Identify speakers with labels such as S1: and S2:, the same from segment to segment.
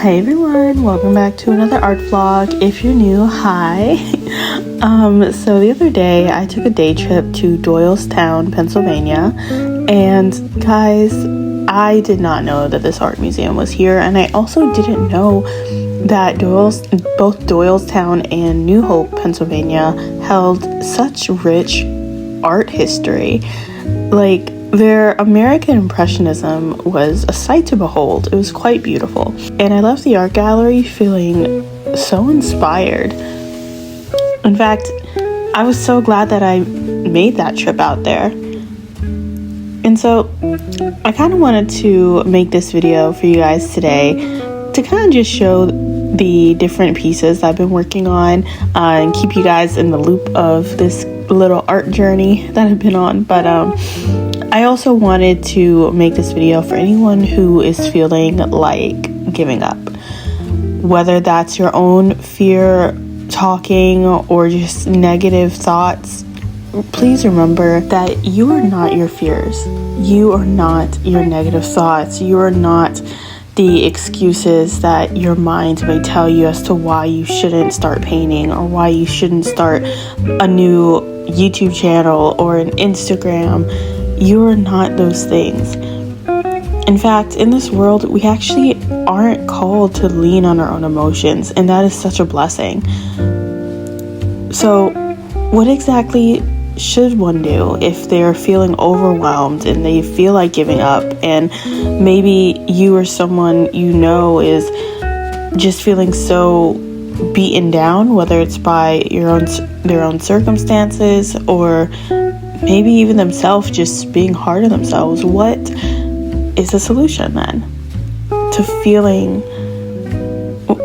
S1: Hey everyone, welcome back to another art vlog. If you're new, hi. So the other day I took a day trip to Doylestown, Pennsylvania, and guys, I did not know that this art museum was here, and I also didn't know that both Doylestown and New Hope, Pennsylvania held such rich art history. Like, their American Impressionism was a sight to behold. It was quite beautiful. And I left the art gallery feeling so inspired. In fact, I was so glad that I made that trip out there. And so I kind of wanted to make this video for you guys today to kind of just show the different pieces I've been working on and keep you guys in the loop of this little art journey that I've been on. But I also wanted to make this video for anyone who is feeling like giving up, whether that's your own fear talking or just negative thoughts. Please remember that you are not your fears. You are not your negative thoughts. You are not the excuses that your mind may tell you as to why you shouldn't start painting or why you shouldn't start a new YouTube channel or an Instagram. You are not those things. In fact, in this world, we actually aren't called to lean on our own emotions, and that is such a blessing. So, what exactly should one do if they're feeling overwhelmed and they feel like giving up, and maybe you or someone you know is just feeling so beaten down, whether it's by their own circumstances or maybe even themselves just being hard on themselves? What is the solution then to feeling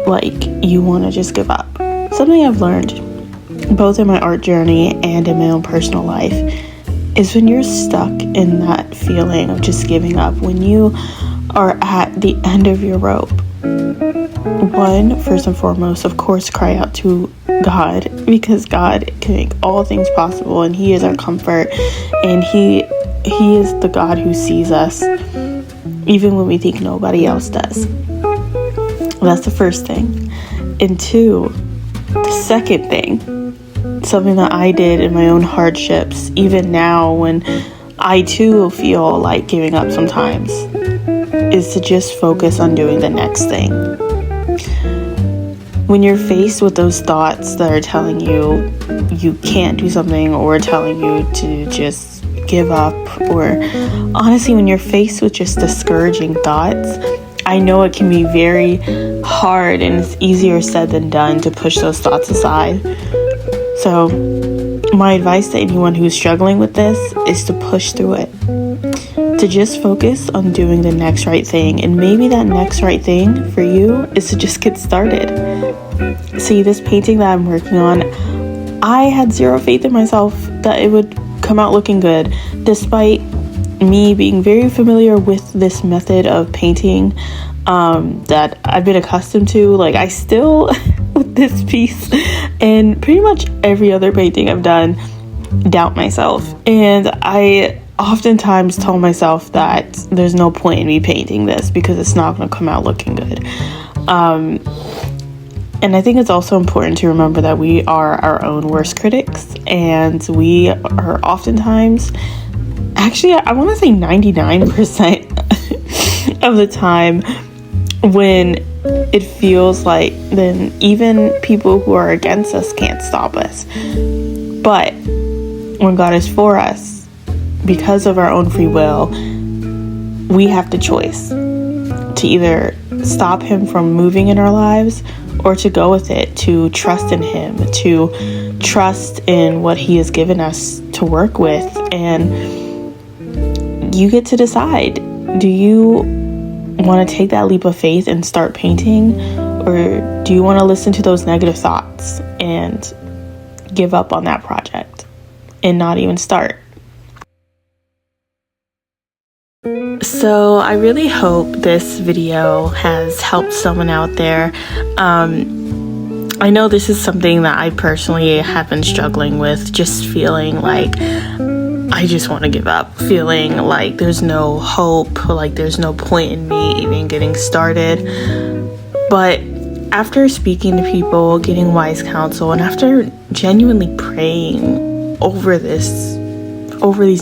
S1: like you want to just give up? Something I've learned both in my art journey and in my own personal life is when you're stuck in that feeling of just giving up, when you are at the end of your rope, first and foremost, of course, cry out to God, because God can make all things possible, and He is our comfort, and He is the God who sees us even when we think nobody else does. That's the first thing. And two, the second thing, something that I did in my own hardships, even now when I too feel like giving up sometimes, is to just focus on doing the next thing. When you're faced with those thoughts that are telling you you can't do something, or telling you to just give up, or honestly, when you're faced with just discouraging thoughts, I know it can be very hard, and it's easier said than done to push those thoughts aside. So my advice to anyone who's struggling with this is to push through it, to just focus on doing the next right thing. And maybe that next right thing for you is to just get started. See, this painting that I'm working on, I had zero faith in myself that it would come out looking good, despite me being very familiar with this method of painting that I've been accustomed to. Like, I still, with this piece and pretty much every other painting I've done, doubt myself. And I oftentimes tell myself that there's no point in me painting this because it's not going to come out looking good. And I think it's also important to remember that we are our own worst critics, and we are oftentimes, actually, I want to say 99% of the time, when it feels like then even people who are against us can't stop us. But when God is for us, because of our own free will, we have the choice to either stop Him from moving in our lives, or to go with it, to trust in Him, to trust in what He has given us to work with. And you get to decide, do you want to take that leap of faith and start painting, or do you want to listen to those negative thoughts and give up on that project and not even start? So I really hope this video has helped someone out there. I know this is something that I personally have been struggling with, just feeling like I just want to give up, feeling like there's no hope, like there's no point in me even getting started. But after speaking to people, getting wise counsel, and after genuinely praying over these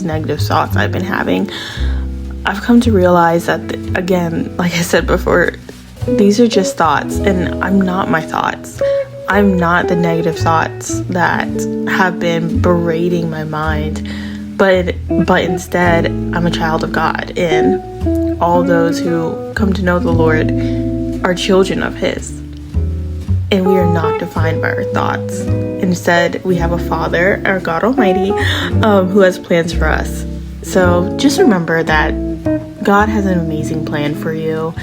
S1: negative thoughts I've been having, I've come to realize that, again, like I said before, these are just thoughts, and I'm not my thoughts. I'm not the negative thoughts that have been berating my mind, but instead, I'm a child of God, and all those who come to know the Lord are children of His. And we are not defined by our thoughts. Instead, we have a Father, our God Almighty, who has plans for us. So just remember that God has an amazing plan for you,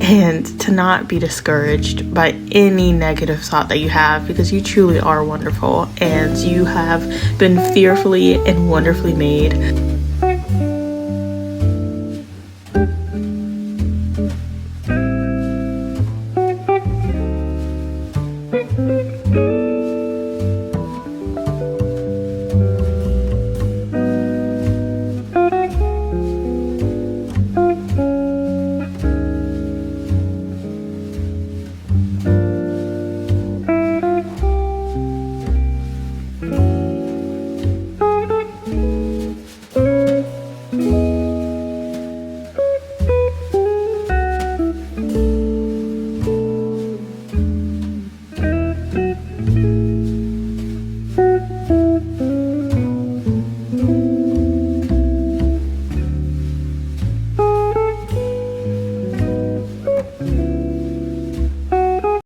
S1: and to not be discouraged by any negative thought that you have, because you truly are wonderful and you have been fearfully and wonderfully made.